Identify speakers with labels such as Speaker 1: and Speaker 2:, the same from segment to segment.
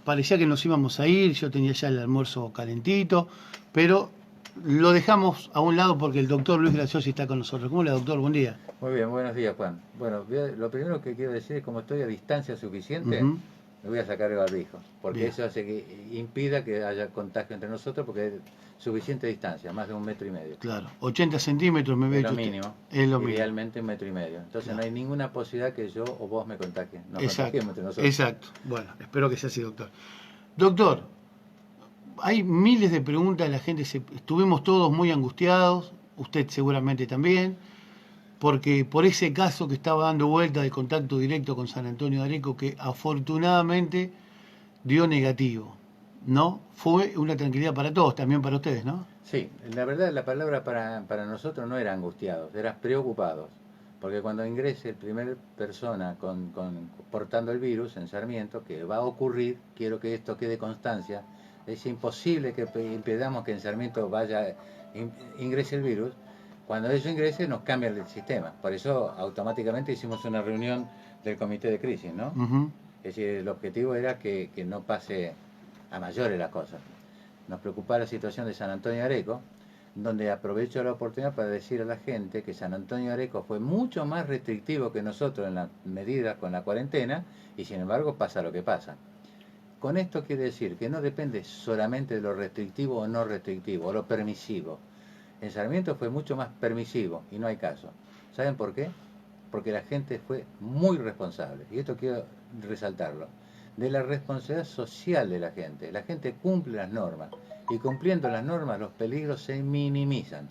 Speaker 1: parecía que nos íbamos a ir, yo tenía ya el almuerzo calentito, pero lo dejamos a un lado porque el doctor Luis Graciosi está con nosotros. ¿Cómo le va, doctor? Buen día.
Speaker 2: Muy bien, buenos días, Juan. Bueno, lo primero que quiero decir es como estoy a distancia suficiente,
Speaker 1: Ujú.
Speaker 2: me voy a sacar el barbijo, porque
Speaker 1: Bien,
Speaker 2: eso hace que impida que haya contagio entre nosotros, porque es suficiente distancia, más de 1,5 metros.
Speaker 1: claro. 80 centímetros me había
Speaker 2: Es
Speaker 1: dicho
Speaker 2: lo
Speaker 1: usted.
Speaker 2: mínimo,
Speaker 1: Es lo mínimo.
Speaker 2: idealmente 1,5 metros. Entonces no
Speaker 1: Claro.
Speaker 2: hay ninguna posibilidad que yo o vos me contagies, nos
Speaker 1: Exacto,
Speaker 2: contagiemos entre nosotros.
Speaker 1: exacto. Bueno, espero que sea así, doctor. Doctor, hay miles de preguntas, la gente estuvimos todos muy angustiados, usted seguramente también, porque por ese caso que estaba dando vuelta de contacto directo con San Antonio de Areco, que afortunadamente dio negativo, ¿no? Fue una tranquilidad para todos, también para ustedes, ¿no?
Speaker 2: Sí, la verdad la palabra para nosotros no era angustiados, era preocupados. Porque cuando ingrese el primer persona portando el virus en Sarmiento, que va a ocurrir, quiero que esto quede constancia, es imposible que impidamos que en Sarmiento ingrese el virus. Cuando eso ingrese nos cambia el sistema. Por eso automáticamente hicimos una reunión del comité de crisis, ¿no?
Speaker 1: Ujú.
Speaker 2: Es decir, el objetivo era que no pase a mayores las cosas. Nos preocupaba la situación de San Antonio de Areco, donde aprovecho la oportunidad para decir a la gente que San Antonio de Areco fue mucho más restrictivo que nosotros en las medidas con la cuarentena y sin embargo pasa lo que pasa. Con esto quiere decir que no depende solamente de lo restrictivo o no restrictivo, o lo permisivo. En Sarmiento fue mucho más permisivo y no hay caso. ¿Saben por qué? Porque la gente fue muy responsable, y esto quiero resaltarlo, de la responsabilidad social de la gente. La gente cumple las normas, y cumpliendo las normas los peligros se minimizan.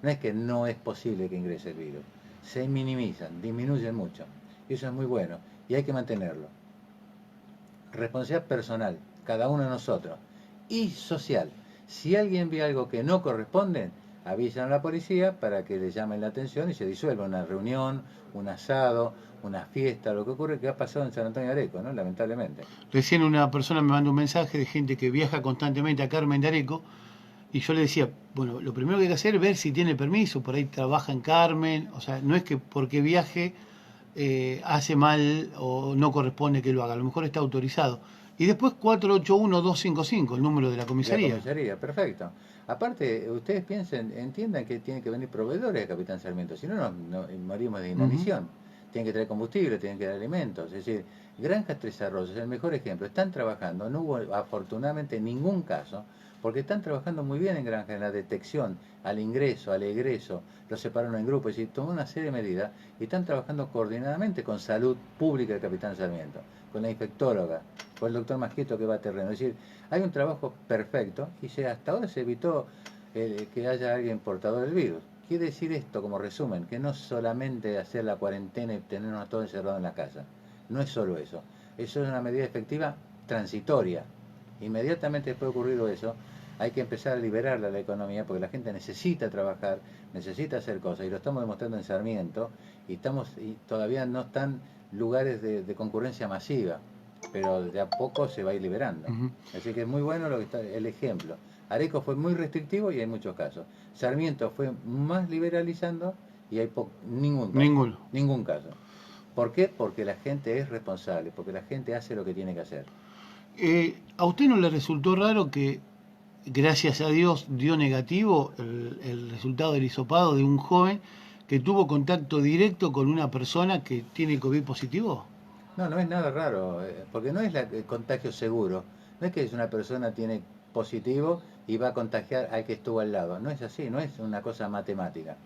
Speaker 2: No es que no es posible que ingrese el virus, se minimizan, disminuyen mucho. Y eso es muy bueno, y hay que mantenerlo. Responsabilidad personal, cada uno de nosotros, y social. Si alguien ve algo que no corresponde, avisan a la policía para que le llamen la atención y se disuelva una reunión, un asado, una fiesta, lo que ocurre que ha pasado en San Antonio de Areco, ¿no? Lamentablemente.
Speaker 1: Recién una persona me mandó un mensaje de gente que viaja constantemente a Carmen de Areco y yo le decía, bueno, lo primero que hay que hacer es ver si tiene permiso, por ahí trabaja en Carmen, o sea, no es que porque viaje hace mal o no corresponde que lo haga, a lo mejor está autorizado. Y después 481-255, el número de la
Speaker 2: La
Speaker 1: comisaría.
Speaker 2: comisaría, perfecto. Aparte, ustedes piensen, entiendan que tienen que venir proveedores de Capitán Sarmiento, si no, morimos de
Speaker 1: Ujú.
Speaker 2: inanición. Tienen que traer combustible, tienen que dar alimentos. Es decir, Granjas Tres Arroyos es el mejor ejemplo. Están trabajando, no hubo afortunadamente ningún caso, porque están trabajando muy bien en Granja, en la detección, al ingreso, al egreso, los separaron en grupos, es decir, tomó una serie de medidas y están trabajando coordinadamente con Salud Pública del Capitán Sarmiento, con la infectóloga, con el doctor Masquito que va a terreno. Es decir, hay un trabajo perfecto y hasta ahora se evitó que haya alguien portador del virus. Quiere decir esto como resumen, que no solamente hacer la cuarentena y tenernos todos encerrados en la casa. No es solo eso. Eso es una medida efectiva transitoria. Inmediatamente después de ocurrido eso, hay que empezar a liberar la economía porque la gente necesita trabajar, necesita hacer cosas y lo estamos demostrando en Sarmiento y todavía no están lugares de concurrencia masiva, pero de a poco se va a ir liberando.
Speaker 1: Ujú.
Speaker 2: Así que es muy bueno lo que está, el ejemplo. Areco fue muy restrictivo y hay muchos casos. Sarmiento fue más liberalizando y hay ningún caso.
Speaker 1: Ninguno.
Speaker 2: Ningún caso. ¿Por qué? Porque la gente es responsable, porque la gente hace lo que tiene que hacer.
Speaker 1: ¿A usted no le resultó raro que, gracias a Dios, dio negativo el resultado del hisopado de un joven que tuvo contacto directo con una persona que tiene COVID positivo?
Speaker 2: No, no es nada raro, porque no es el contagio seguro. No es que una persona tiene positivo y va a contagiar al que estuvo al lado. No es así, no es una cosa matemática.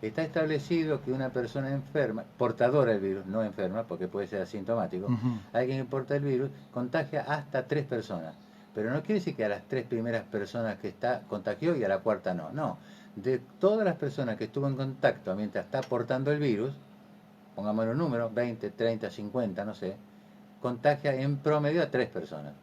Speaker 2: Está establecido que una persona enferma, portadora del virus, no enferma, porque puede ser asintomático,
Speaker 1: Ujú.
Speaker 2: alguien que porta el virus contagia hasta 3 personas. Pero no quiere decir que a las 3 primeras personas que está contagió y a la cuarta no. No. De todas las personas que estuvo en contacto mientras está portando el virus, pongamos un número, 20, 30, 50, no sé, contagia en promedio a 3 personas.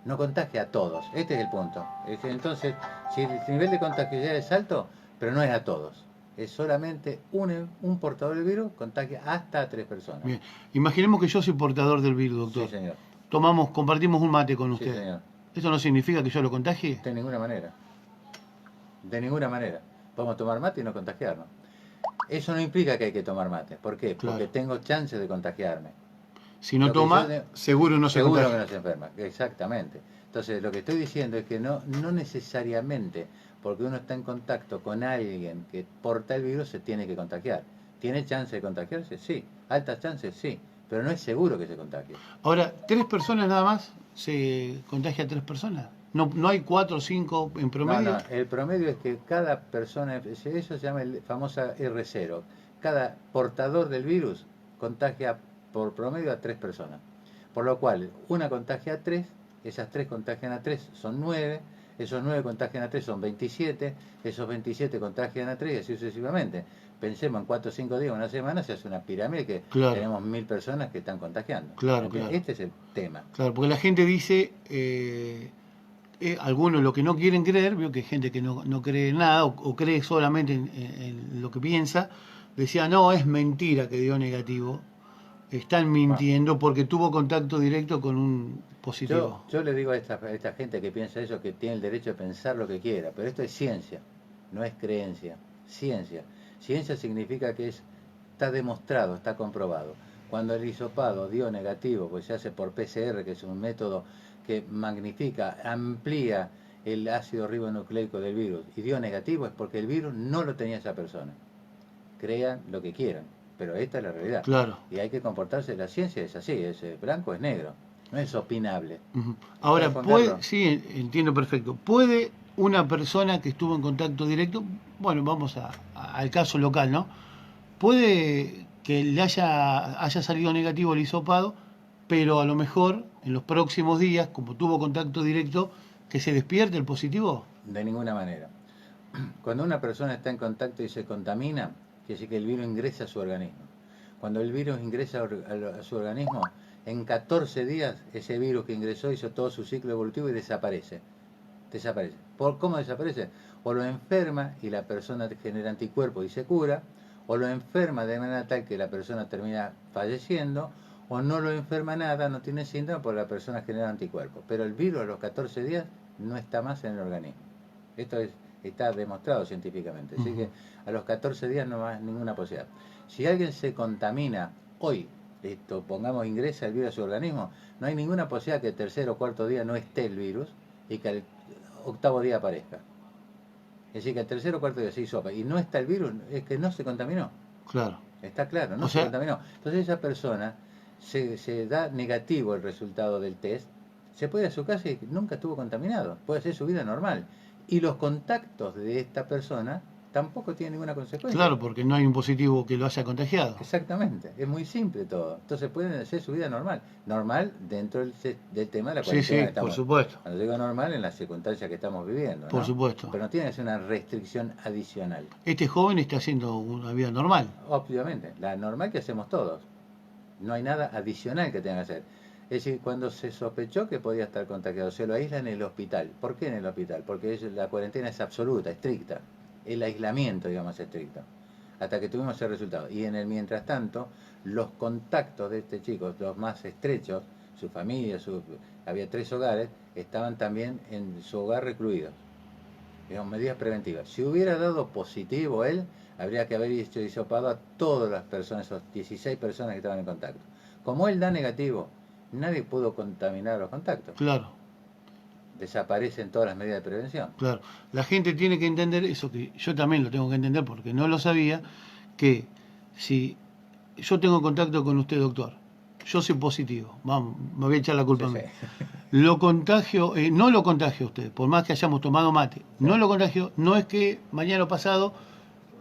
Speaker 2: No contagia a todos. Este es el punto. Entonces, si el nivel de contagio ya es alto, pero no es a todos. Es solamente un portador del virus, contagia hasta a 3 personas.
Speaker 1: Bien. Imaginemos que yo soy portador del virus,
Speaker 2: Sí,
Speaker 1: doctor.
Speaker 2: señor.
Speaker 1: Compartimos un mate con
Speaker 2: Sí,
Speaker 1: usted.
Speaker 2: señor.
Speaker 1: ¿Eso no significa que yo lo contagie?
Speaker 2: De ninguna manera. De ninguna manera. Podemos tomar mate y no contagiarnos. Eso no implica que hay que tomar mate. ¿Por qué? Porque
Speaker 1: Claro.
Speaker 2: tengo chance de contagiarme.
Speaker 1: Si no
Speaker 2: Lo que
Speaker 1: toma, seguro no se
Speaker 2: seguro
Speaker 1: contagia.
Speaker 2: que no se enferma, exactamente. Entonces, lo que estoy diciendo es que no necesariamente porque uno está en contacto con alguien que porta el virus se tiene que contagiar. ¿Tiene chance de contagiarse? Sí. ¿Altas chances? Sí. Pero no es seguro que se contagie.
Speaker 1: Ahora, 3 personas nada más, se contagia a 3 personas. No hay 4 o 5 en
Speaker 2: No,
Speaker 1: promedio.
Speaker 2: no, el promedio es que cada persona, eso se llama el famosa R0. Cada portador del virus contagia por promedio a 3 personas. Por lo cual, una contagia a 3, esas 3 contagian a 3, son 9, esos 9 contagian a 3, son 27, esos 27 contagian a 3 y así sucesivamente. Pensemos en 4 o 5 días, una semana, se hace una pirámide que
Speaker 1: Claro,
Speaker 2: tenemos 1000 personas que están contagiando.
Speaker 1: claro, claro.
Speaker 2: Este es el tema.
Speaker 1: Claro, porque la gente dice, algunos lo que no quieren creer, veo que hay gente que no cree en nada o cree solamente en lo que piensa, decía, no, es mentira que dio negativo, están
Speaker 2: Bueno,
Speaker 1: mintiendo porque tuvo contacto directo con un positivo.
Speaker 2: yo le digo a esta gente que piensa eso que tiene el derecho de pensar lo que quiera, pero esto es ciencia, no es creencia, ciencia. Ciencia significa que está demostrado, está comprobado. Cuando el hisopado dio negativo, pues se hace por PCR, que es un método que magnifica, amplía el ácido ribonucleico del virus, y dio negativo, es porque el virus no lo tenía esa persona. Crean lo que quieran, pero esta es la realidad.
Speaker 1: Claro.
Speaker 2: Y hay que comportarse, la ciencia es así, es blanco, es negro, no es opinable.
Speaker 1: Ujú.
Speaker 2: ¿Sabes,
Speaker 1: Ahora,
Speaker 2: Juan
Speaker 1: puede,
Speaker 2: Carlos?
Speaker 1: sí, entiendo perfecto. ¿Puede una persona que estuvo en contacto directo, bueno, vamos al caso local, ¿no? Puede que le haya salido negativo el hisopado, pero a lo mejor en los próximos días, como tuvo contacto directo, que se despierte el positivo?
Speaker 2: De ninguna manera. Cuando una persona está en contacto y se contamina, quiere decir que el virus ingresa a su organismo. Cuando el virus ingresa a su organismo, en 14 días ese virus que ingresó hizo todo su ciclo evolutivo y desaparece. Desaparece. ¿Cómo desaparece? O lo enferma y la persona genera anticuerpos y se cura, o lo enferma de manera tal que la persona termina falleciendo, o no lo enferma nada, no tiene síntomas porque la persona genera anticuerpos. Pero el virus a los 14 días no está más en el organismo. Esto está demostrado científicamente. Así que a los 14 días no hay ninguna posibilidad. Si alguien se contamina hoy, pongamos ingresa el virus a su organismo, no hay ninguna posibilidad que el tercer o cuarto día no esté el virus y que al octavo día aparezca. Es decir, que el tercer o cuarto día se hizo y no está el virus, es que no se contaminó.
Speaker 1: Claro.
Speaker 2: Está claro, no
Speaker 1: O
Speaker 2: se
Speaker 1: sea,
Speaker 2: contaminó. Entonces esa persona se da negativo el resultado del test, se puede ir a su casa y nunca estuvo contaminado, puede hacer su vida normal. Y los contactos de esta persona tampoco tienen ninguna consecuencia.
Speaker 1: claro, porque no hay un positivo que lo haya contagiado.
Speaker 2: Exactamente, es muy simple todo. Entonces pueden hacer su vida normal. Normal dentro del tema de la
Speaker 1: Sí,
Speaker 2: cuarentena
Speaker 1: sí,
Speaker 2: que
Speaker 1: por
Speaker 2: estamos.
Speaker 1: supuesto,
Speaker 2: Cuando digo normal, en las circunstancias que estamos viviendo,
Speaker 1: por
Speaker 2: ¿no?
Speaker 1: supuesto.
Speaker 2: Pero no tiene que ser una restricción adicional.
Speaker 1: Este joven está haciendo una vida normal.
Speaker 2: Obviamente, la normal que hacemos todos. No hay nada adicional que tenga que hacer. Es decir, cuando se sospechó que podía estar contagiado, se lo aísla en el hospital. ¿Por qué en el hospital? Porque la cuarentena es absoluta, estricta. El aislamiento, digamos, es estricto. Hasta que tuvimos el resultado. Y en el mientras tanto, los contactos de este chico, los más estrechos, su familia, había 3 hogares, estaban también en su hogar recluidos. Digamos, medidas preventivas. Si hubiera dado positivo él, habría que haber hecho hisopado a todas las personas, esas 16 personas que estaban en contacto. Como él da negativo, nadie pudo contaminar los contactos.
Speaker 1: Claro,
Speaker 2: Desaparecen todas las medidas de prevención.
Speaker 1: claro. La gente tiene que entender eso, que yo también lo tengo que entender porque no lo sabía, que si yo tengo contacto con usted, doctor, yo soy positivo, vamos, me voy a echar la culpa
Speaker 2: Sí,
Speaker 1: a
Speaker 2: sí.
Speaker 1: mí. Lo contagio, no lo contagio a usted, por más que hayamos tomado mate,
Speaker 2: Sí.
Speaker 1: no lo contagio, no es que mañana o pasado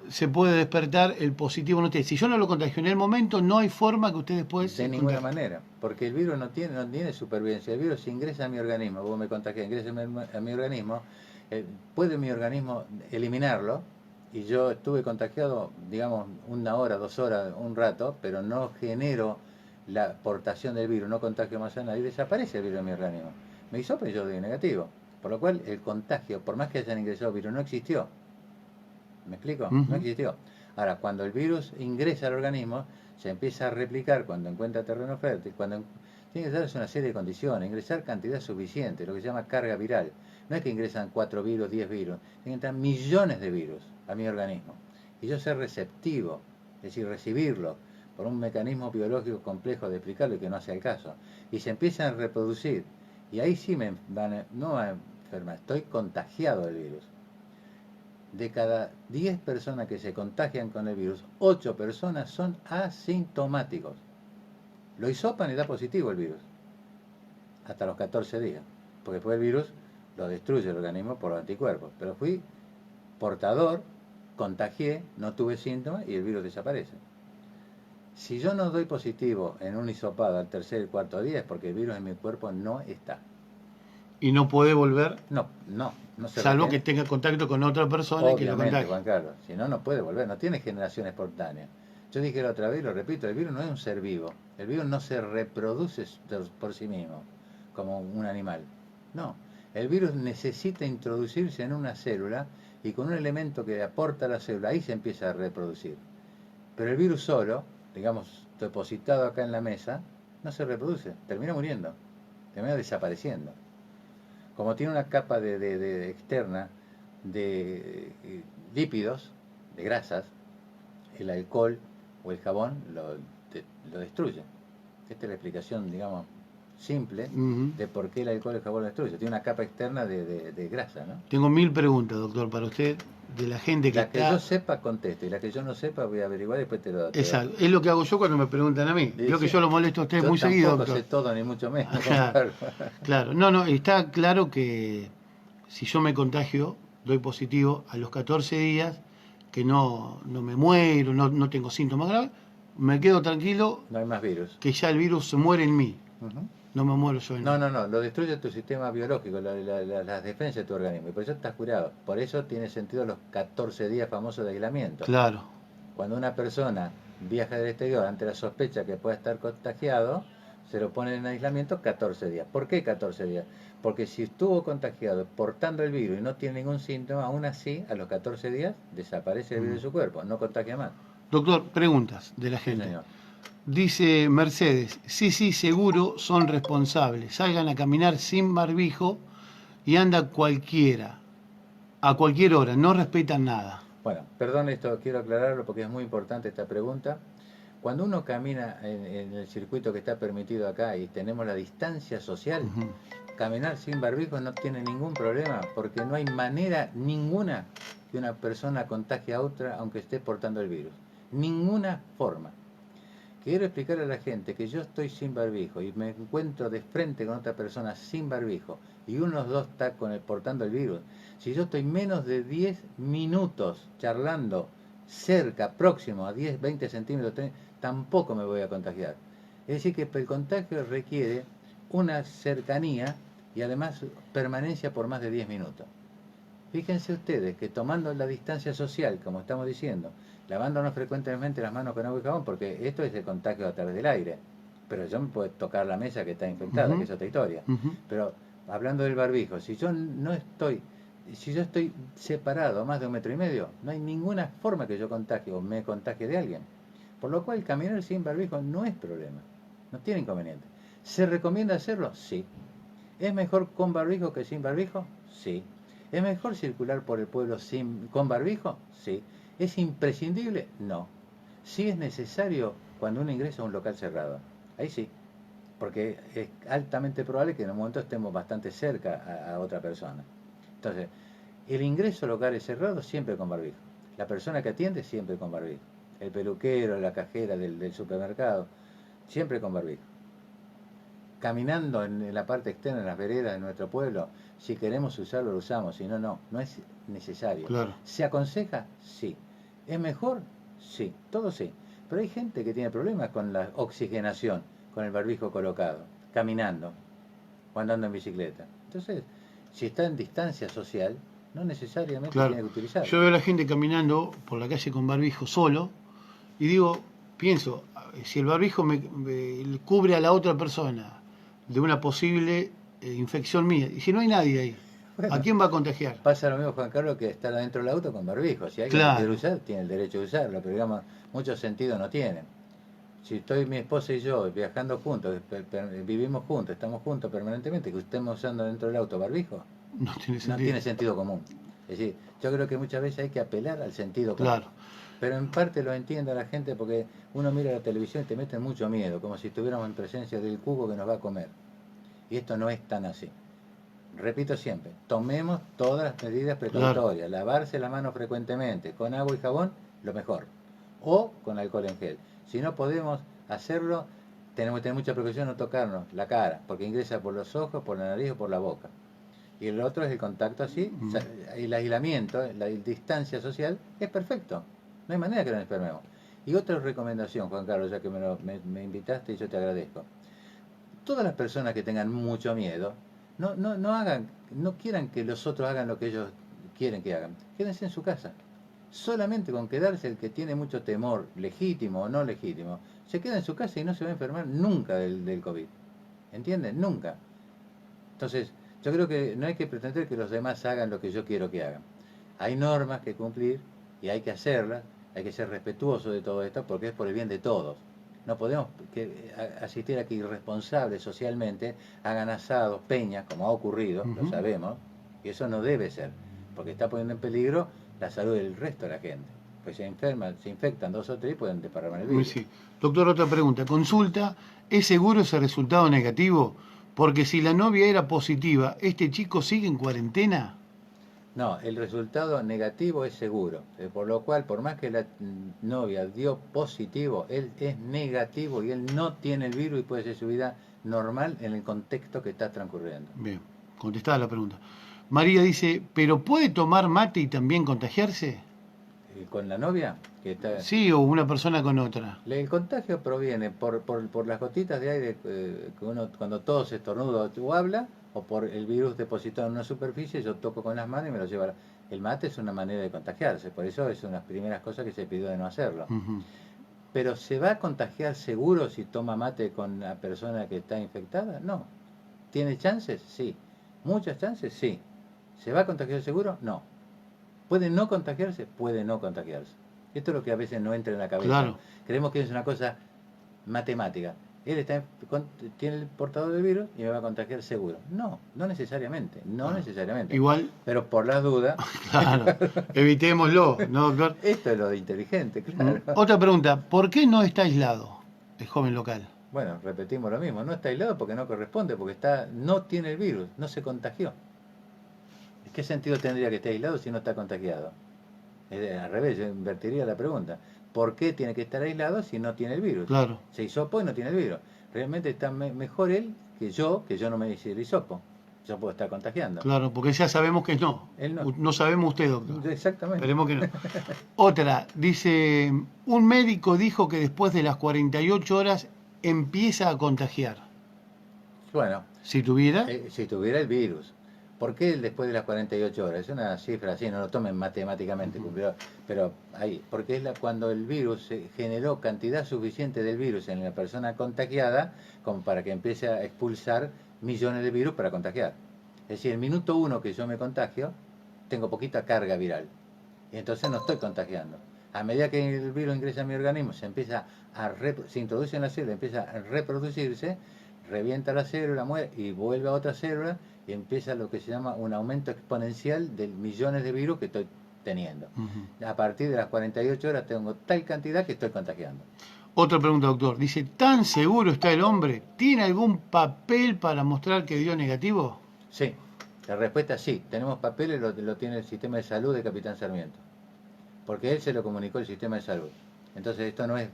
Speaker 1: se puede despertar el positivo en usted. Si yo no lo contagio en el momento, no hay forma que usted después
Speaker 2: De
Speaker 1: se
Speaker 2: ninguna
Speaker 1: contagie.
Speaker 2: manera, porque el virus no tiene supervivencia. El virus ingresa a mi organismo, vos me contagias, ingresa a mi organismo, puede mi organismo eliminarlo, y yo estuve contagiado, digamos, 1 hora, 2 horas, un rato, pero no genero la aportación del virus, no contagio más a nadie, desaparece el virus en mi organismo. Me hisopa y yo doy negativo. Por lo cual el contagio, por más que hayan ingresado virus, no existió. ¿Me explico? No
Speaker 1: Ujú.
Speaker 2: existió. Ahora, cuando el virus ingresa al organismo, se empieza a replicar cuando encuentra terreno fértil, tiene que darse una serie de condiciones, ingresar cantidad suficiente, lo que se llama carga viral. No es que ingresan 4 virus, 10 virus, tienen que entrar millones de virus a mi organismo. Y yo ser receptivo, es decir, recibirlo, por un mecanismo biológico complejo de explicarlo y que no hace el caso. Y se empiezan a reproducir. Y ahí sí no me enferma, estoy contagiado del virus. De cada 10 personas que se contagian con el virus, 8 personas son asintomáticos. Lo hisopan y da positivo el virus. Hasta los 14 días. Porque después el virus lo destruye el organismo por los anticuerpos. Pero fui portador, contagié, no tuve síntomas y el virus desaparece. Si yo no doy positivo en un hisopado al tercer y cuarto día es porque el virus en mi cuerpo no está.
Speaker 1: ¿Y no puede volver?
Speaker 2: No se
Speaker 1: salvo
Speaker 2: regenera.
Speaker 1: que tenga contacto con otra persona y que lo
Speaker 2: Obviamente,
Speaker 1: contagie.
Speaker 2: Juan Carlos, si no, no puede volver, no tiene generación espontánea. Yo dije la otra vez, lo repito, el virus no es un ser vivo. El virus no se reproduce por sí mismo, como un animal. No, el virus necesita introducirse en una célula y con un elemento que aporta a la célula, ahí se empieza a reproducir. Pero el virus solo, digamos, depositado acá en la mesa, no se reproduce, termina muriendo, termina desapareciendo. Como tiene una capa de externa de lípidos, de grasas, el alcohol o el jabón lo destruye. Esta es la explicación, digamos, simple de por qué el alcohol y el jabón lo destruye. Tiene una capa externa de grasa, ¿no?
Speaker 1: Tengo 1000 preguntas, doctor, para usted, de la gente que
Speaker 2: La que
Speaker 1: está...
Speaker 2: yo sepa contesto y la que yo no sepa voy a averiguar y después te lo doy.
Speaker 1: Exacto, es lo que hago yo cuando me preguntan a mí. Creo que yo lo molesto a usted muy seguido,
Speaker 2: doctor. Yo
Speaker 1: doctor.
Speaker 2: tampoco sé todo, ni mucho menos.
Speaker 1: Claro, claro. No, está claro que si yo me contagio, doy positivo a los 14 días, que no me muero, no tengo síntomas graves, me quedo tranquilo.
Speaker 2: No hay más virus.
Speaker 1: Que ya el virus se muere en mí.
Speaker 2: Uh-huh.
Speaker 1: No me muero yo en mí.
Speaker 2: No, lo destruye tu sistema biológico, las defensas de tu organismo, y por eso estás curado. Por eso tiene sentido los 14 días famosos de aislamiento.
Speaker 1: Claro.
Speaker 2: Cuando una persona viaja del exterior ante la sospecha que pueda estar contagiado, se lo pone en aislamiento 14 días. ¿Por qué 14 días? Porque si estuvo contagiado portando el virus y no tiene ningún síntoma, aún así, a los 14 días, desaparece el virus de su cuerpo, no contagia más.
Speaker 1: Doctor, preguntas de la gente.
Speaker 2: Sí, señor.
Speaker 1: Dice Mercedes, sí, seguro son responsables. Salgan a caminar sin barbijo y anda cualquiera, a cualquier hora, no respetan nada.
Speaker 2: Bueno, perdón, esto quiero aclararlo porque es muy importante esta pregunta. Cuando uno camina en el circuito que está permitido acá y tenemos la distancia social, caminar sin barbijo no tiene ningún problema porque no hay manera ninguna que una persona contagie a otra aunque esté portando el virus. Ninguna forma. Quiero explicarle a la gente que yo estoy sin barbijo y me encuentro de frente con otra persona sin barbijo y uno de los dos está portando el virus. Si yo estoy menos de 10 minutos charlando cerca, próximo a 10, 20 centímetros, tampoco me voy a contagiar. Es decir que el contagio requiere una cercanía y además permanencia por más de 10 minutos. Fíjense ustedes que tomando la distancia social, como estamos diciendo, lavándonos frecuentemente las manos con agua y jabón, porque esto es el contagio a través del aire, pero yo me puedo tocar la mesa que está infectada, que es otra historia. Pero hablando del barbijo, si yo estoy separado a más de 1,5 metros, no hay ninguna forma que yo contagie o me contagie de alguien. Por lo cual caminar sin barbijo no es problema, no tiene inconveniente. ¿Se recomienda hacerlo? Sí. ¿Es mejor con barbijo que sin barbijo? Sí. ¿Es mejor circular por el pueblo con barbijo? Sí. ¿Es imprescindible? No. Sí es necesario cuando uno ingresa a un local cerrado. Ahí sí. Porque es altamente probable que en un momento estemos bastante cerca a otra persona. Entonces, el ingreso a locales cerrados siempre con barbijo. La persona que atiende siempre con barbijo. El peluquero, la cajera del supermercado, siempre con barbijo. Caminando en la parte externa, en las veredas de nuestro pueblo, si queremos usarlo, lo usamos, si no, no es necesario.
Speaker 1: Claro.
Speaker 2: ¿Se aconseja? Sí. ¿Es mejor? Sí, todo sí. Pero hay gente que tiene problemas con la oxigenación, con el barbijo colocado, caminando o andando en bicicleta. Entonces, si está en distancia social, no necesariamente tiene que utilizarlo.
Speaker 1: Yo veo a la gente caminando por la calle con barbijo solo y pienso, si el barbijo me cubre a la otra persona de una posible infección mía, y si no hay nadie ahí, bueno, ¿a quién va a contagiar?
Speaker 2: Pasa lo mismo, Juan Carlos, que estar adentro del auto con barbijo. Si alguien lo quiere usar, tiene el derecho de usarlo, pero digamos, mucho sentido no tiene. Si estoy mi esposa y yo viajando juntos, vivimos juntos, estamos juntos permanentemente, que estemos usando dentro del auto barbijo,
Speaker 1: no tiene sentido.
Speaker 2: No tiene sentido común. Es decir, yo creo que muchas veces hay que apelar al sentido común.
Speaker 1: Claro.
Speaker 2: Pero en parte lo entiendo a la gente porque uno mira la televisión y te mete mucho miedo, como si estuviéramos en presencia del cubo que nos va a comer. Y esto no es tan así. Repito siempre, tomemos todas las medidas precautorias,
Speaker 1: Claro.
Speaker 2: lavarse las manos frecuentemente, con agua y jabón, lo mejor, o con alcohol en gel. Si no podemos hacerlo, tenemos que tener mucha precaución no tocarnos la cara, porque ingresa por los ojos, por la nariz o por la boca. Y el otro es el contacto así, el aislamiento, la distancia social, es perfecto. No hay manera que nos enfermemos. Y otra recomendación, Juan Carlos, ya que me invitaste y yo te agradezco. Todas las personas que tengan mucho miedo, no quieran que los otros hagan lo que ellos quieren que hagan. Quédense en su casa. Solamente con quedarse el que tiene mucho temor, legítimo o no legítimo, se queda en su casa y no se va a enfermar nunca del COVID. ¿Entienden? Nunca. Entonces, yo creo que no hay que pretender que los demás hagan lo que yo quiero que hagan. Hay normas que cumplir y hay que hacerlas, hay que ser respetuoso de todo esto porque es por el bien de todos. No podemos asistir a que irresponsables socialmente hagan asados, peñas, como ha ocurrido, lo sabemos, y eso no debe ser, porque está poniendo en peligro la salud del resto de la gente. Pues se enferman, se infectan 2 o 3 y pueden desparramar el virus.
Speaker 1: Sí. Doctor, otra pregunta. Consulta, ¿es seguro ese resultado negativo? Porque si la novia era positiva, ¿este chico sigue en cuarentena?
Speaker 2: No, el resultado negativo es seguro, por lo cual, por más que la novia dio positivo, él es negativo y él no tiene el virus y puede hacer su vida normal en el contexto que está transcurriendo.
Speaker 1: Bien, contestada la pregunta. María dice, ¿pero puede tomar mate y también contagiarse?
Speaker 2: Con la novia, que está...
Speaker 1: Sí, o una persona con otra.
Speaker 2: El contagio proviene por las gotitas de aire que uno cuando todos estornuda o habla, o por el virus depositado en una superficie, yo toco con las manos y me lo llevo. El mate es una manera de contagiarse, por eso es una de las primeras cosas que se pidió de no hacerlo. Pero ¿se va a contagiar seguro si toma mate con la persona que está infectada? No. ¿Tiene chances? Sí. ¿Muchas chances? Sí. ¿Se va a contagiar seguro? No. ¿Puede no contagiarse? Puede no contagiarse. Esto es lo que a veces no entra en la cabeza.
Speaker 1: Claro.
Speaker 2: Creemos que es una cosa matemática. Él tiene el portador del virus y me va a contagiar seguro. No, no necesariamente. No necesariamente.
Speaker 1: Igual,
Speaker 2: Pero por las dudas,
Speaker 1: claro, evitémoslo, ¿no, doctor?
Speaker 2: esto es lo de inteligente, claro.
Speaker 1: Otra pregunta, ¿por qué no está aislado el joven local?
Speaker 2: Bueno, repetimos lo mismo. No está aislado porque no corresponde, porque no tiene el virus, no se contagió. ¿Qué sentido tendría que esté aislado si no está contagiado? Al revés, yo invertiría la pregunta. ¿Por qué tiene que estar aislado si no tiene el virus?
Speaker 1: Claro.
Speaker 2: Se hisopó y no tiene el virus. Realmente está mejor él que yo no me hice el hisopo. Yo puedo estar contagiando.
Speaker 1: Claro, porque ya sabemos que no.
Speaker 2: Él no.
Speaker 1: No sabemos usted, doctor.
Speaker 2: Exactamente.
Speaker 1: Esperemos que no. Otra, dice, un médico dijo que después de las 48 horas empieza a contagiar.
Speaker 2: Bueno.
Speaker 1: Si tuviera...
Speaker 2: si tuviera el virus. ¿Por qué después de las 48 horas? Es una cifra así, no lo tomen matemáticamente, pero ahí, porque es cuando el virus generó cantidad suficiente del virus en la persona contagiada como para que empiece a expulsar millones de virus para contagiar. Es decir, el minuto 1 que yo me contagio, tengo poquita carga viral y entonces no estoy contagiando. A medida que el virus ingresa a mi organismo, se introduce en la célula, empieza a reproducirse, revienta la célula, muere y vuelve a otra célula y empieza lo que se llama un aumento exponencial de millones de virus que estoy teniendo. A partir de las 48 horas tengo tal cantidad que estoy contagiando.
Speaker 1: Otra pregunta, doctor. Dice, ¿tan seguro está el hombre? ¿Tiene algún papel para mostrar que dio negativo?
Speaker 2: Sí, la respuesta es sí. Tenemos papeles, lo tiene el sistema de salud de Capitán Sarmiento. Porque él se lo comunicó el sistema de salud. Entonces esto no es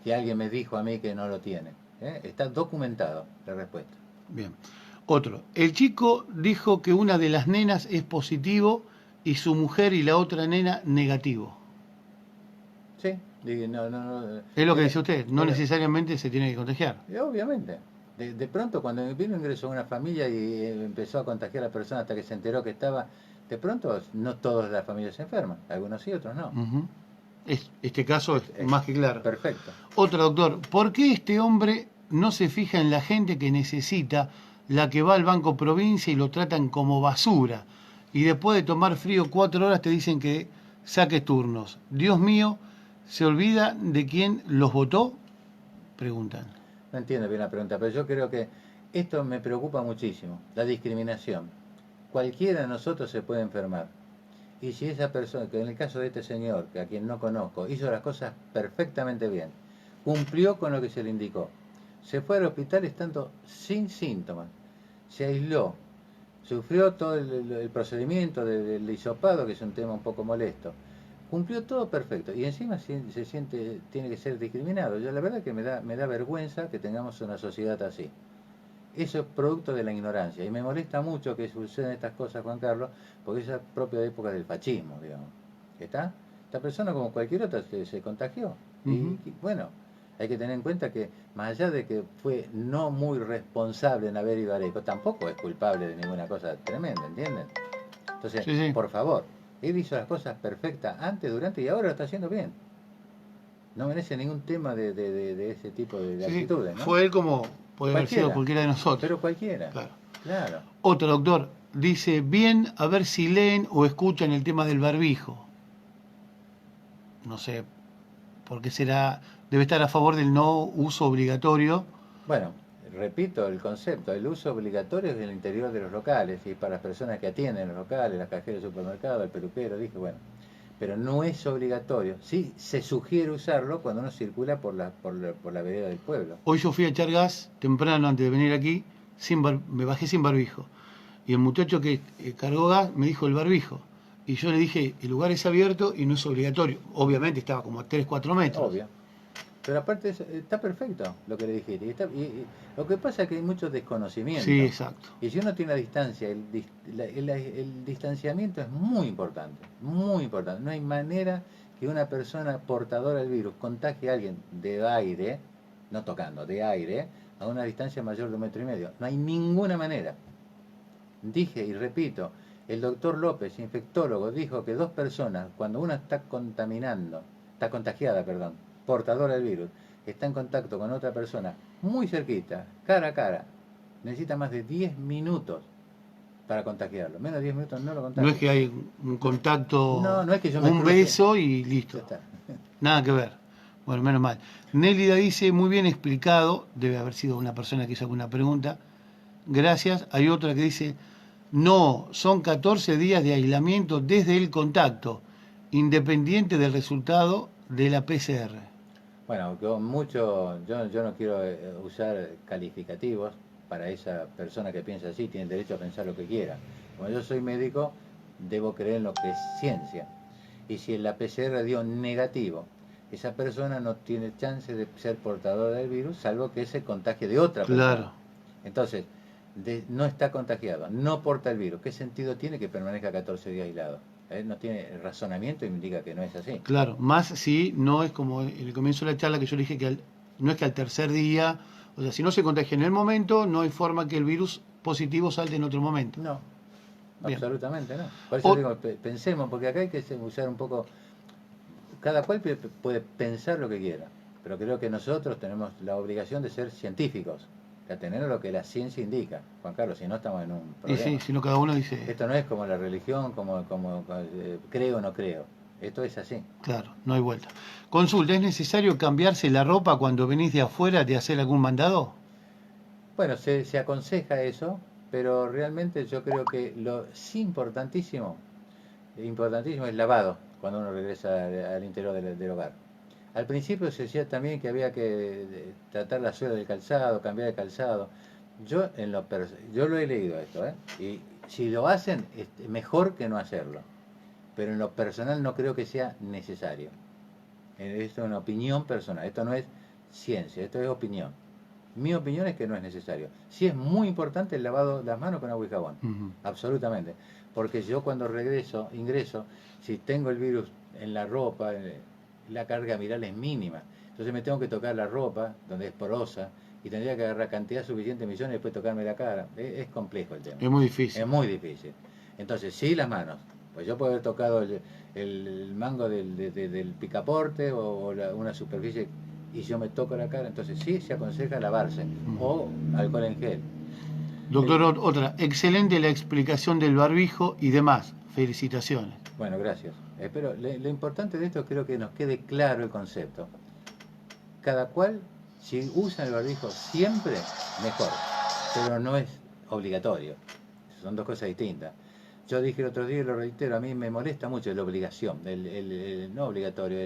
Speaker 2: que alguien me dijo a mí que no lo tiene. Está documentado la respuesta.
Speaker 1: Bien. Otro. El chico dijo que una de las nenas es positivo y su mujer y la otra nena negativo.
Speaker 2: Sí. No,
Speaker 1: es lo que dice usted. No necesariamente se tiene que contagiar.
Speaker 2: Obviamente. De pronto cuando vino ingresó a una familia y empezó a contagiar a la persona hasta que se enteró que estaba... De pronto no todas las familias se enferman. Algunos sí, otros no.
Speaker 1: Este caso es más que claro.
Speaker 2: Perfecto.
Speaker 1: Otro, doctor. ¿Por qué este hombre no se fija en la gente que necesita, la que va al Banco Provincia y lo tratan como basura? Y después de tomar frío 4 horas te dicen que saques turnos. Dios mío, ¿se olvida de quién los votó? Preguntan.
Speaker 2: No entiendo bien la pregunta, pero yo creo que esto me preocupa muchísimo, la discriminación. Cualquiera de nosotros se puede enfermar. Y si esa persona, que en el caso de este señor, que a quien no conozco, hizo las cosas perfectamente bien, cumplió con lo que se le indicó, se fue al hospital estando sin síntomas, se aisló, sufrió todo el procedimiento del hisopado, que es un tema un poco molesto, cumplió todo perfecto y encima se siente, tiene que ser discriminado. Yo la verdad que me da vergüenza que tengamos una sociedad así. Eso es producto de la ignorancia y me molesta mucho que sucedan estas cosas, Juan Carlos, porque esa es propia de época del fascismo, digamos. ¿Está? Esta persona, como cualquier otra, se contagió. Y bueno, hay que tener en cuenta que, más allá de que fue no muy responsable en haber ido a Areco, tampoco es culpable de ninguna cosa tremenda, ¿entienden? Entonces,
Speaker 1: Sí, sí.
Speaker 2: por favor, él hizo las cosas perfectas antes, durante y ahora lo está haciendo bien. No merece ningún tema de ese tipo de
Speaker 1: Sí, sí.
Speaker 2: actitudes, ¿no?
Speaker 1: Fue él como puede haber sido
Speaker 2: Cualquiera,
Speaker 1: cualquiera de nosotros.
Speaker 2: pero cualquiera.
Speaker 1: Claro.
Speaker 2: Claro.
Speaker 1: Otro doctor dice, bien, a ver si leen o escuchan el tema del barbijo. No sé, por qué será, debe estar a favor del no uso obligatorio.
Speaker 2: Bueno, repito el concepto, el uso obligatorio es en el interior de los locales y para las personas que atienden los locales, las cajeras del supermercado, el peluquero, dije, bueno, pero no es obligatorio. Sí, se sugiere usarlo cuando uno circula por la vereda del pueblo.
Speaker 1: Hoy yo fui a echar gas temprano antes de venir aquí, me bajé sin barbijo. Y el muchacho que cargó gas me dijo el barbijo. Y yo le dije, el lugar es abierto y no es obligatorio. Obviamente estaba como a 3, 4 metros.
Speaker 2: Obvio. Pero aparte está perfecto lo que le dijiste. Y lo que pasa es que hay mucho desconocimiento.
Speaker 1: Sí, exacto.
Speaker 2: Y si uno tiene la distancia, el distanciamiento es muy importante. Muy importante. No hay manera que una persona portadora del virus contagie a alguien de aire, no tocando, de aire, a una distancia mayor de 1,5 metros. No hay ninguna manera. Dije y repito, el doctor López, infectólogo, dijo que 2 personas, cuando una está contagiada, portadora del virus, está en contacto con otra persona muy cerquita, cara a cara, necesita más de 10 minutos para contagiarlo. Menos de 10 minutos no lo contagia.
Speaker 1: No es que hay un contacto,
Speaker 2: No, no es que yo me
Speaker 1: un
Speaker 2: cruce.
Speaker 1: beso y listo.
Speaker 2: Ya está.
Speaker 1: Nada que ver. Bueno, menos mal. Nélida dice, muy bien explicado, debe haber sido una persona que hizo alguna pregunta. Gracias. Hay otra que dice, no, son 14 días de aislamiento desde el contacto, independiente del resultado de la PCR.
Speaker 2: Bueno, yo no quiero usar calificativos para esa persona que piensa así, tiene derecho a pensar lo que quiera. Como yo soy médico, debo creer en lo que es ciencia. Y si la PCR dio negativo, esa persona no tiene chance de ser portadora del virus, salvo que se contagie de otra persona.
Speaker 1: Claro.
Speaker 2: Entonces, no está contagiado, no porta el virus. ¿Qué sentido tiene que permanezca 14 días aislado? No tiene razonamiento y me indica que no es así.
Speaker 1: Claro, más si no es como en el comienzo de la charla que yo le dije que no es que al tercer día, o sea, si no se contagia en el momento, no hay forma que el virus positivo salte en otro momento.
Speaker 2: No,
Speaker 1: Bien.
Speaker 2: absolutamente no. Por eso digo, pensemos, porque acá hay que usar un poco, cada cual puede pensar lo que quiera, pero creo que nosotros tenemos la obligación de ser científicos, de atener a lo que la ciencia indica. Juan Carlos, si no estamos en un
Speaker 1: Y
Speaker 2: problema.
Speaker 1: sí, si no cada uno dice,
Speaker 2: Esto no es como la religión, como creo o no creo. Esto es así.
Speaker 1: claro, no hay vuelta. Consulta, ¿es necesario cambiarse la ropa cuando venís de afuera de hacer algún mandado?
Speaker 2: Bueno, se aconseja eso, pero realmente yo creo que lo importantísimo es lavado cuando uno regresa al interior del hogar. Al principio se decía también que había que tratar la suela del calzado, cambiar el calzado. Yo lo he leído esto, y si lo hacen, es mejor que no hacerlo. Pero en lo personal no creo que sea necesario. Esto es una opinión personal, esto no es ciencia, esto es opinión. Mi opinión es que no es necesario. Sí es muy importante el lavado de las manos con agua y jabón, absolutamente. Porque yo cuando ingreso, si tengo el virus en la ropa, la carga viral es mínima. Entonces me tengo que tocar la ropa, donde es porosa, y tendría que agarrar cantidad suficiente de millones y después tocarme la cara. Es complejo el tema.
Speaker 1: Es muy difícil.
Speaker 2: Es muy difícil. Entonces, sí, las manos. Pues yo puedo haber tocado el mango del picaporte o una superficie y yo me toco la cara, entonces sí se aconseja lavarse o alcohol en gel.
Speaker 1: Doctor, otra, excelente la explicación del barbijo y demás. Felicitaciones.
Speaker 2: Bueno, gracias. Pero lo importante de esto creo que nos quede claro el concepto. Cada cual, si usa el barbijo siempre, mejor, pero no es obligatorio. Son dos cosas distintas. Yo dije el otro día y lo reitero, a mí me molesta mucho la obligación, no obligatorio,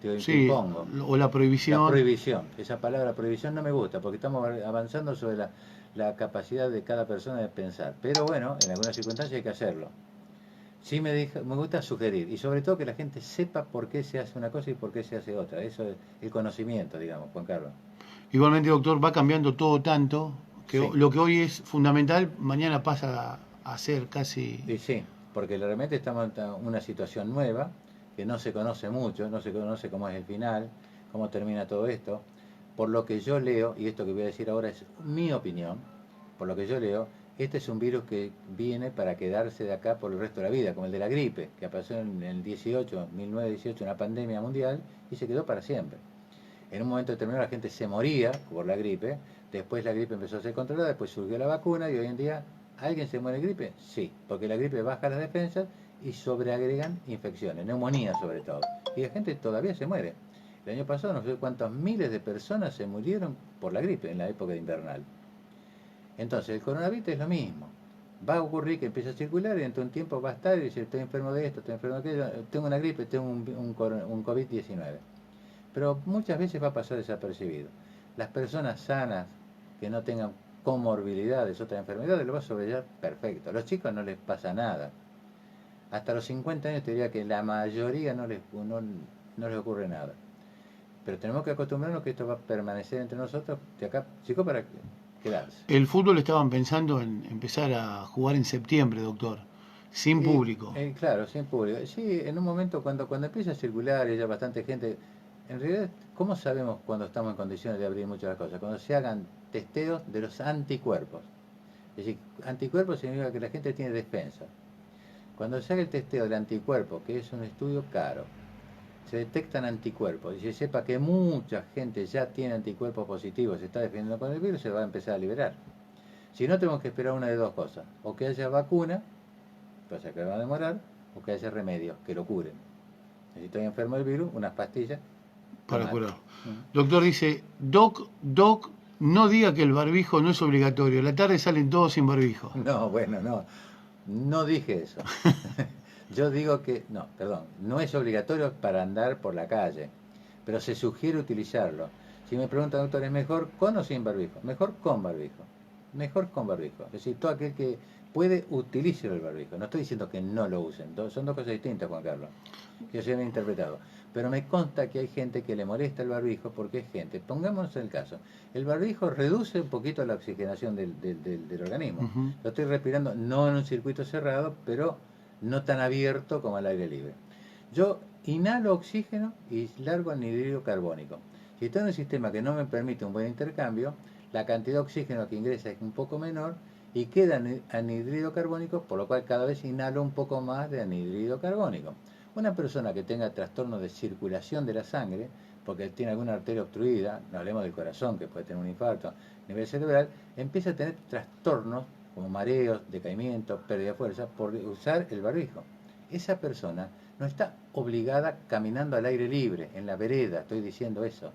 Speaker 2: te
Speaker 1: Sí,
Speaker 2: impongo.
Speaker 1: o la
Speaker 2: La
Speaker 1: prohibición.
Speaker 2: prohibición, esa palabra prohibición no me gusta porque estamos avanzando sobre la capacidad de cada persona de pensar. Pero bueno, en algunas circunstancias hay que hacerlo. Sí me gusta sugerir y sobre todo que la gente sepa por qué se hace una cosa y por qué se hace otra. Eso es el conocimiento, digamos, Juan Carlos.
Speaker 1: Igualmente, doctor, va cambiando todo tanto que
Speaker 2: Sí,
Speaker 1: lo que hoy es fundamental, mañana pasa a ser casi...
Speaker 2: y sí, porque realmente estamos en una situación nueva que no se conoce mucho, no se conoce cómo es el final, cómo termina todo esto. Por lo que yo leo, y esto que voy a decir ahora es mi opinión, por lo que yo leo, este es un virus que viene para quedarse de acá por el resto de la vida, como el de la gripe, que pasó en el 18, 1918, una pandemia mundial, y se quedó para siempre. En un momento determinado la gente se moría por la gripe, después la gripe empezó a ser controlada, después surgió la vacuna y hoy en día, ¿alguien se muere de gripe? Sí, porque la gripe baja las defensas y sobreagregan infecciones, neumonía sobre todo. Y la gente todavía se muere. El año pasado no sé cuántos miles de personas se murieron por la gripe en la época invernal. Entonces el coronavirus es lo mismo. Va a ocurrir que empiece a circular y dentro de un tiempo va a estar y decir, estoy enfermo de esto, estoy enfermo de aquello, tengo una gripe, tengo un COVID-19. Pero muchas veces va a pasar desapercibido. Las personas sanas que no tengan comorbilidades, otras enfermedades, lo va a sobrellevar perfecto. A los chicos no les pasa nada. Hasta los 50 años te diría que la mayoría no les ocurre nada. Pero tenemos que acostumbrarnos que esto va a permanecer entre nosotros de acá, chicos, para quedarse.
Speaker 1: El fútbol estaban pensando en empezar a jugar en septiembre, doctor, sin
Speaker 2: Y
Speaker 1: público.
Speaker 2: claro, sin público. Sí, en un momento cuando empieza a circular y haya bastante gente, en realidad, ¿cómo sabemos cuando estamos en condiciones de abrir muchas cosas? Cuando se hagan testeos de los anticuerpos. Es decir, anticuerpos significa que la gente tiene defensa. Cuando se haga el testeo del anticuerpo, que es un estudio caro, se detectan anticuerpos y se sepa que mucha gente ya tiene anticuerpos positivos, se está defendiendo con el virus, se va a empezar a liberar. Si no, tenemos que esperar una de dos cosas: o que haya vacuna, cosa que va a demorar, o que haya remedios que lo curen. Si estoy enfermo del virus, unas pastillas lo
Speaker 1: Para
Speaker 2: matan.
Speaker 1: curar. Doctor dice, Doc, no diga que el barbijo no es obligatorio. A la tarde salen todos sin barbijo.
Speaker 2: No, bueno, no dije eso. Yo digo que, no, perdón, no es obligatorio para andar por la calle, pero se sugiere utilizarlo. Si me preguntan, doctor, ¿es mejor con o sin barbijo? Mejor con barbijo. Mejor con barbijo. Es decir, todo aquel que puede, utilice el barbijo. No estoy diciendo que no lo usen. Son dos cosas distintas, Juan Carlos, que se han interpretado. Pero me consta que hay gente que le molesta el barbijo porque es gente. Pongámonos el caso. El barbijo reduce un poquito la oxigenación del organismo.
Speaker 1: Ujú.
Speaker 2: Lo estoy respirando no en un circuito cerrado, pero no tan abierto como al aire libre. Yo inhalo oxígeno y largo anhídrido carbónico. Si estoy en un sistema que no me permite un buen intercambio, la cantidad de oxígeno que ingresa es un poco menor y queda anhídrido carbónico, por lo cual cada vez inhalo un poco más de anhídrido carbónico. Una persona que tenga trastorno de circulación de la sangre, porque tiene alguna arteria obstruida, no hablemos del corazón, que puede tener un infarto a nivel cerebral, empieza a tener trastornos como mareos, decaimiento, pérdida de fuerza, por usar el barbijo. Esa persona no está obligada caminando al aire libre, en la vereda, estoy diciendo eso.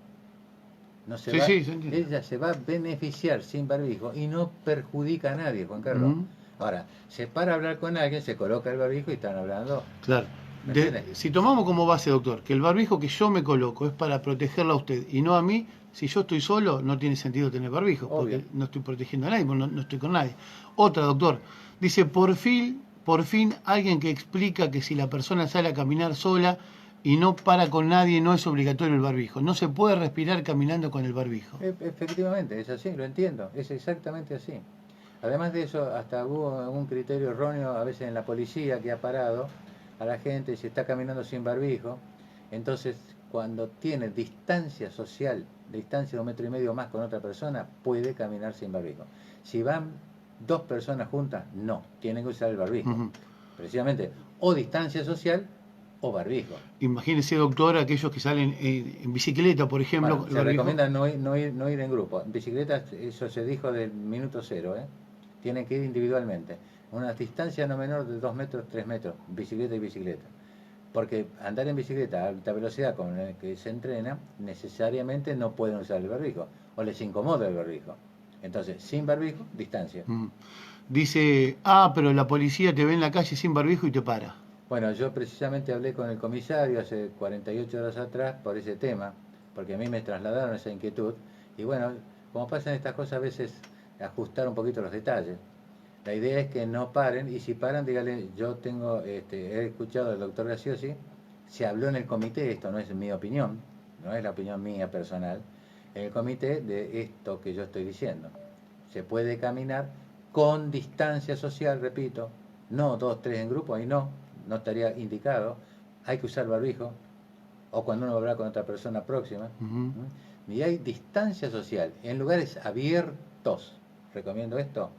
Speaker 2: No se
Speaker 1: Sí,
Speaker 2: va,
Speaker 1: sí, se entiende.
Speaker 2: ella se va a beneficiar sin barbijo y no perjudica a nadie, Juan Carlos.
Speaker 1: Ujú.
Speaker 2: Ahora, se para a hablar con alguien, se coloca el barbijo y están hablando,
Speaker 1: Claro.
Speaker 2: ¿me entiendes?
Speaker 1: Si tomamos como base, doctor, que el barbijo que yo me coloco es para protegerla a usted y no a mí, si yo estoy solo, no tiene sentido tener barbijo,
Speaker 2: Obvio.
Speaker 1: porque no estoy protegiendo a nadie, porque no estoy con nadie. Otra, doctor, dice, por fin alguien que explica que si la persona sale a caminar sola y no para con nadie, no es obligatorio el barbijo. No se puede respirar caminando con el barbijo.
Speaker 2: Efectivamente, es así, lo entiendo, es exactamente así. Además de eso, hasta hubo un criterio erróneo a veces en la policía que ha parado a la gente si está caminando sin barbijo. Entonces, cuando tiene distancia social, distancia de 1,5 metros más con otra persona, puede caminar sin barbijo. Si van dos personas juntas, no, tienen que usar el barbijo.
Speaker 1: Ujú.
Speaker 2: Precisamente, o distancia social o barbijo.
Speaker 1: Imagínese, doctor, aquellos que salen en bicicleta, por ejemplo,
Speaker 2: Bueno,
Speaker 1: el
Speaker 2: se
Speaker 1: barbijo.
Speaker 2: recomienda no ir en grupo. En bicicleta, eso se dijo del minuto cero, ¿eh? Tienen que ir individualmente. Una distancia no menor de 2 metros, 3 metros, bicicleta y bicicleta. Porque andar en bicicleta a alta velocidad con el que se entrena, necesariamente no pueden usar el barbijo, o les incomoda el barbijo. Entonces, sin barbijo, distancia.
Speaker 1: Mm. Dice, pero la policía te ve en la calle sin barbijo y te para.
Speaker 2: Bueno, yo precisamente hablé con el comisario hace 48 horas atrás por ese tema, porque a mí me trasladaron esa inquietud. Y bueno, como pasan estas cosas, a veces ajustar un poquito los detalles. La idea es que no paren, y si paran, dígale, yo tengo, he escuchado al doctor Graciosi, se habló en el comité, esto no es mi opinión, no es la opinión mía personal, en el comité de esto que yo estoy diciendo. Se puede caminar con distancia social, repito, no 2, 3 en grupo, ahí no estaría indicado. Hay que usar barbijo, o cuando uno va a hablar con otra persona próxima. Y hay distancia social en lugares abiertos, recomiendo esto,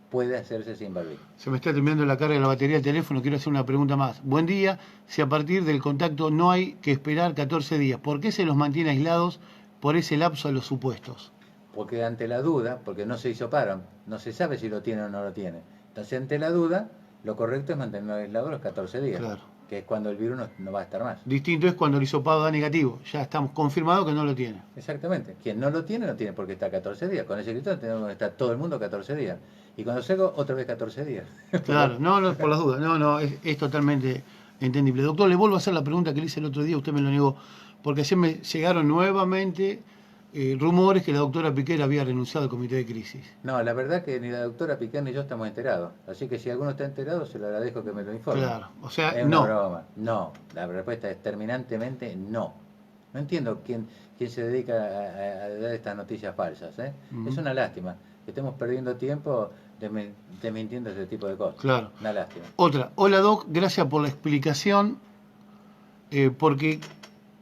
Speaker 2: puede hacerse sin barbijo.
Speaker 1: Se me está terminando la carga de la batería del teléfono, quiero hacer una pregunta más. Buen día, si a partir del contacto no hay que esperar 14 días, ¿por qué se los mantiene aislados por ese lapso a los supuestos?
Speaker 2: Porque ante la duda, porque no se hisoparon, no se sabe si lo tiene o no lo tiene. Entonces, ante la duda, lo correcto es mantenerlo aislado los 14 días,
Speaker 1: claro,
Speaker 2: que es cuando el virus no va a estar más.
Speaker 1: Distinto es cuando el hisopado da negativo, ya estamos confirmados que no lo tiene.
Speaker 2: Exactamente, quien no lo tiene porque está 14 días. Con ese criterio tenemos que estar todo el mundo 14 días. Y cuando salgo, otra vez 14 días.
Speaker 1: Claro, no, por las dudas, es totalmente entendible. Doctor, le vuelvo a hacer la pregunta que le hice el otro día, usted me lo negó, porque ayer me llegaron nuevamente rumores que la doctora Piquer había renunciado al comité de crisis.
Speaker 2: No, la verdad que ni la doctora Piquer ni yo estamos enterados. Así que si alguno está enterado, se lo agradezco que me lo informe.
Speaker 1: Claro, o sea,
Speaker 2: es una broma. No, la respuesta es terminantemente no. No entiendo quién se dedica a dar estas noticias falsas. Es una lástima que estemos perdiendo tiempo desmintiendo ese tipo de cosas.
Speaker 1: Claro.
Speaker 2: Una lástima.
Speaker 1: Otra. Hola, Doc, gracias por la explicación, porque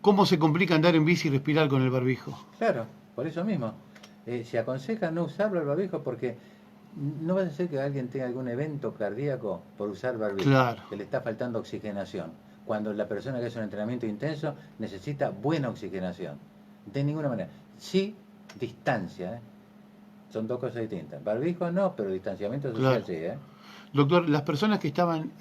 Speaker 1: ¿cómo se complica andar en bici y respirar con el barbijo?
Speaker 2: Claro, por eso mismo. Se aconseja no usarlo el barbijo porque no va a ser que alguien tenga algún evento cardíaco por usar barbijo,
Speaker 1: claro,
Speaker 2: que le está faltando oxigenación, cuando la persona que hace un entrenamiento intenso necesita buena oxigenación. De ninguna manera. Sí, distancia, son dos cosas distintas. Barbijo no, pero distanciamiento social
Speaker 1: claro.
Speaker 2: Sí.
Speaker 1: Doctor, las personas que estaban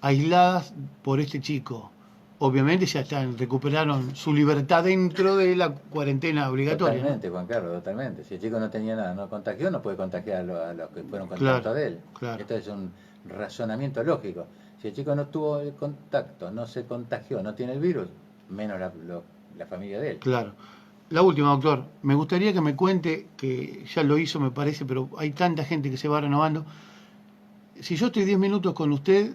Speaker 1: aisladas por este chico, obviamente ya recuperaron su libertad dentro de la cuarentena obligatoria.
Speaker 2: Totalmente, ¿no? Juan Carlos, totalmente. Si el chico no tenía nada, no contagió, no puede contagiar a los que fueron contacto
Speaker 1: claro,
Speaker 2: de él.
Speaker 1: Claro.
Speaker 2: Esto es un razonamiento lógico. Si el chico no tuvo el contacto, no se contagió, no tiene el virus, menos la familia de él.
Speaker 1: Claro. La última, doctor. Me gustaría que me cuente, que ya lo hizo me parece, pero hay tanta gente que se va renovando. Si yo estoy 10 minutos con usted,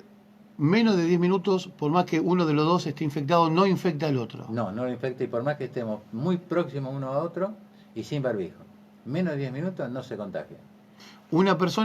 Speaker 1: menos de 10 minutos, por más que uno de los dos esté infectado, no infecta al otro.
Speaker 2: No lo infecta, y por más que estemos muy próximos uno a otro y sin barbijo, menos de 10 minutos no se contagia.
Speaker 1: Una persona